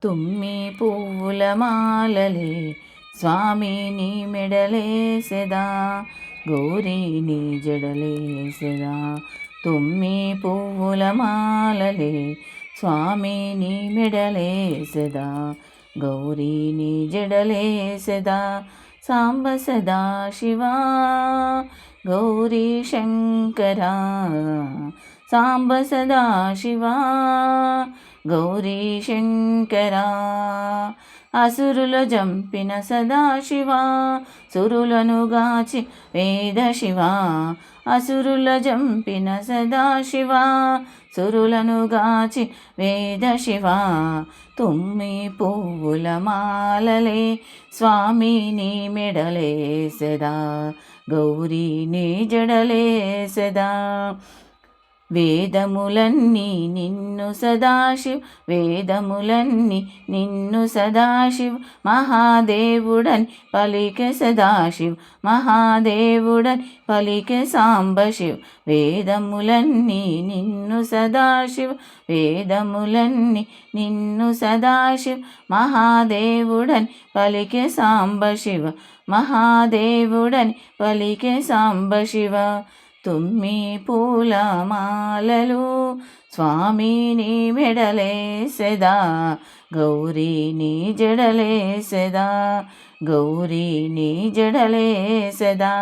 తుమ్మి పువ్వుల మాలలే స్వామి నీ మెడలేసెదా, గౌరీ నీ జడలేసెదా. తుమ్మి పువ్వుల మాలలే స్వామి నీ మెడలేసెదా, గౌరీ నీ జడలేసెదా. సాంబ సదా శివా గౌరీ శంకరా, సాంబ సదా శివా గౌరీ శంకరా. అసురుల జంపిన సదాశివా, సురులను గాచి వేద శివా. అసురుల జంపిన సదాశివా, సురులను గాచి వేద శివా. తుమ్మి పువ్వుల మాలలే స్వామి నీ మెడలేసెదా, గౌరీ నీ జడలేసెదా. వేదములన్నీ నిన్ను సదాశివ్, వేదములన్నీ నిన్ను సదాశివ్. మహాదేవుడని పలికె సదాశివ్, మహాదేవుడని పలికె సాంబశివ్. వేదములన్నీ నిన్ను సదాశివ్, వేదములన్నీ నిన్ను సదాశివ్. మహాదేవుడని పలికె సాంబశివ, మహాదేవుడని పలికె సాంబశివ. తుమ్మి పూల మాలలు స్వామి నీ మెడలేసెదా, గౌరీ నీ జడలేసెదా, గౌరీ నీ జడలేసెదా.